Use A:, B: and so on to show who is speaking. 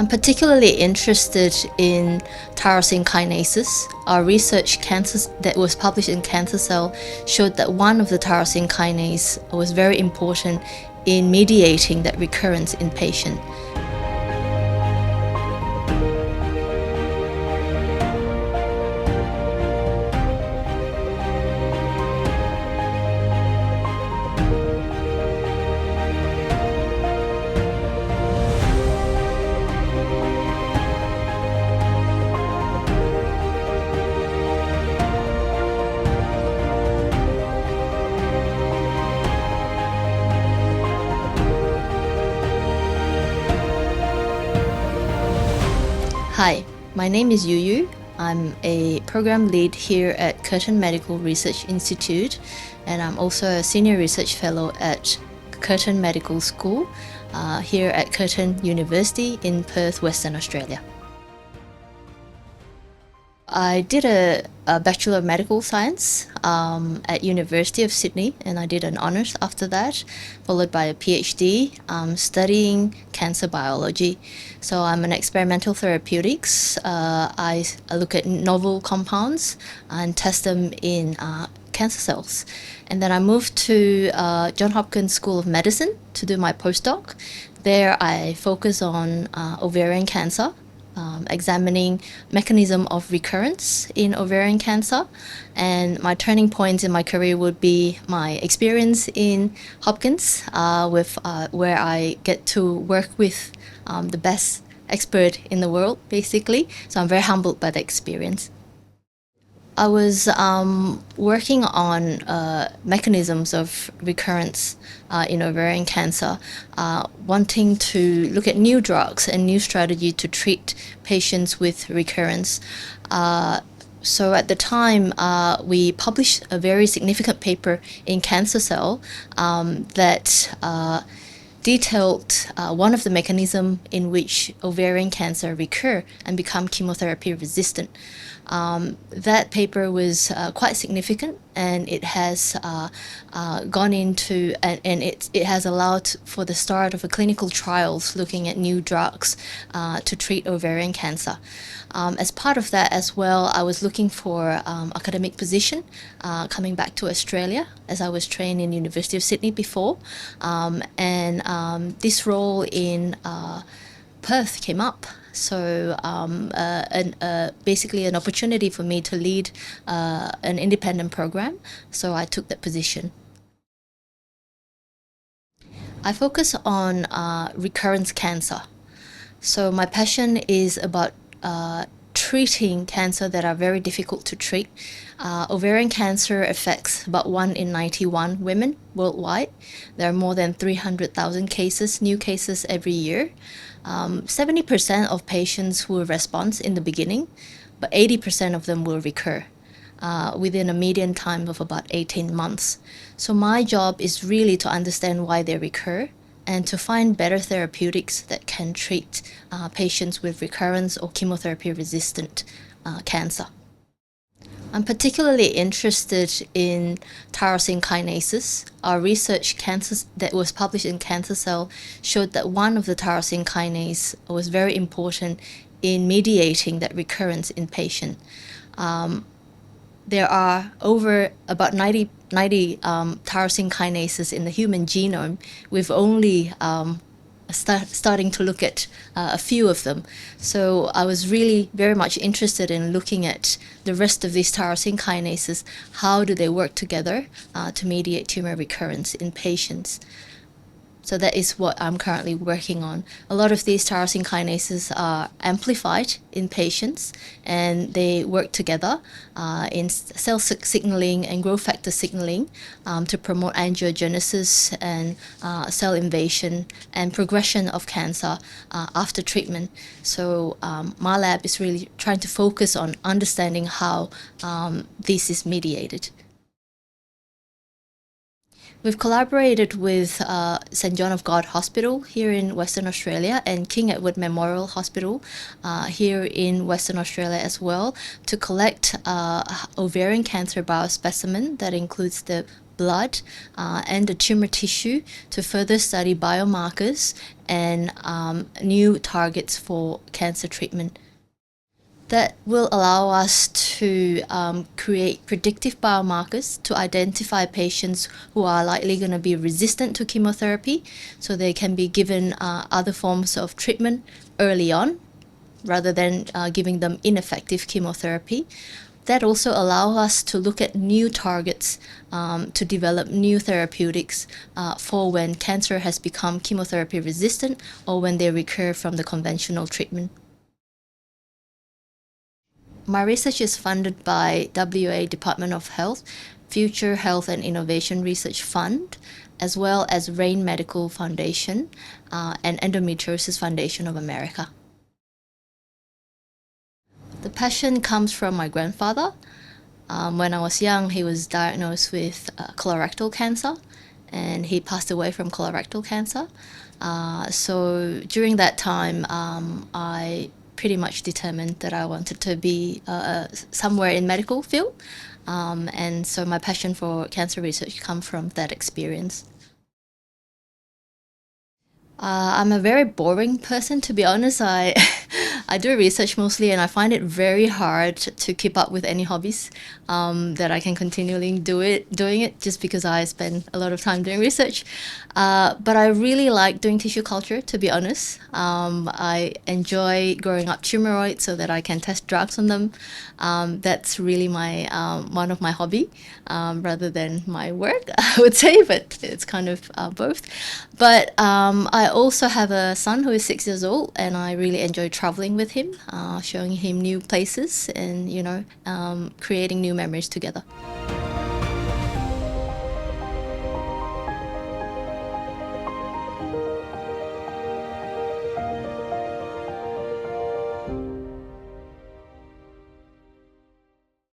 A: I'm particularly interested in tyrosine kinases. Our research that was published in Cancer Cell showed that one of the tyrosine kinase was very important in mediating that recurrence in patient. Hi, my name is Yu. I'm a program lead here at Curtin Medical Research Institute, and I'm also a senior research fellow at Curtin Medical School here at Curtin University in Perth, Western Australia. I did a Bachelor of Medical Science at University of Sydney, and I did an honours after that, followed by a PhD studying cancer biology. So I'm an experimental therapeutics. I look at novel compounds and test them in cancer cells. And then I moved to Johns Hopkins School of Medicine to do my postdoc. There I focus on ovarian cancer, examining mechanism of recurrence in ovarian cancer, and my turning points in my career would be my experience in Hopkins, where I get to work with the best expert in the world, basically. So I'm very humbled by the experience. I was working on mechanisms of recurrence in ovarian cancer, wanting to look at new drugs and new strategy to treat patients with recurrence. So at the time, we published a very significant paper in Cancer Cell that detailed one of the mechanisms in which ovarian cancer recur and become chemotherapy resistant. That paper was quite significant, and it has gone into and it has allowed for the start of a clinical trials looking at new drugs to treat ovarian cancer. As part of that as well, I was looking for academic position coming back to Australia, as I was trained in University of Sydney before, and this role in Perth came up. So basically an opportunity for me to lead an independent program, so I took that position. I focus on recurrence cancer. So my passion is about treating cancer that are very difficult to treat. Ovarian cancer affects about 1 in 91 women worldwide. There are more than 300,000 cases, new cases every year. 70% of patients will respond in the beginning, but 80% of them will recur within a median time of about 18 months. So my job is really to understand why they recur and to find better therapeutics that can treat patients with recurrence or chemotherapy-resistant cancer. I'm particularly interested in tyrosine kinases. Our research that was published in Cancer Cell showed that one of the tyrosine kinase was very important in mediating that recurrence in patient. There are over about 90 tyrosine kinases in the human genome. We've only starting to look at a few of them. So I was really very much interested in looking at the rest of these tyrosine kinases. How do they work together to mediate tumor recurrence in patients? So that is what I'm currently working on. A lot of these tyrosine kinases are amplified in patients, and they work together in cell signaling and growth factor signaling to promote angiogenesis and cell invasion and progression of cancer after treatment. So my lab is really trying to focus on understanding how this is mediated. We've collaborated with St John of God Hospital here in Western Australia and King Edward Memorial Hospital here in Western Australia as well to collect ovarian cancer biospecimen that includes the blood and the tumor tissue to further study biomarkers and new targets for cancer treatment. That will allow us to create predictive biomarkers to identify patients who are likely going to be resistant to chemotherapy, so they can be given other forms of treatment early on rather than giving them ineffective chemotherapy. That also allows us to look at new targets to develop new therapeutics for when cancer has become chemotherapy resistant or when they recur from the conventional treatment. My research is funded by WA Department of Health, Future Health and Innovation Research Fund, as well as Raine Medical Foundation and Endometriosis Foundation of America. The passion comes from my grandfather. When I was young, he was diagnosed with colorectal cancer, and he passed away from colorectal cancer. So during that time, I pretty much determined that I wanted to be somewhere in medical field. And so my passion for cancer research comes from that experience. I'm a very boring person, to be honest. I do research mostly, and I find it very hard to keep up with any hobbies that I can continually doing it just because I spend a lot of time doing research. But I really like doing tissue culture, to be honest. I enjoy growing up tumoroids so that I can test drugs on them. That's really my one of my hobby rather than my work, I would say, but it's kind of both. But I also have a son who is 6 years old, and I really enjoy traveling with him, showing him new places and, creating new memories together.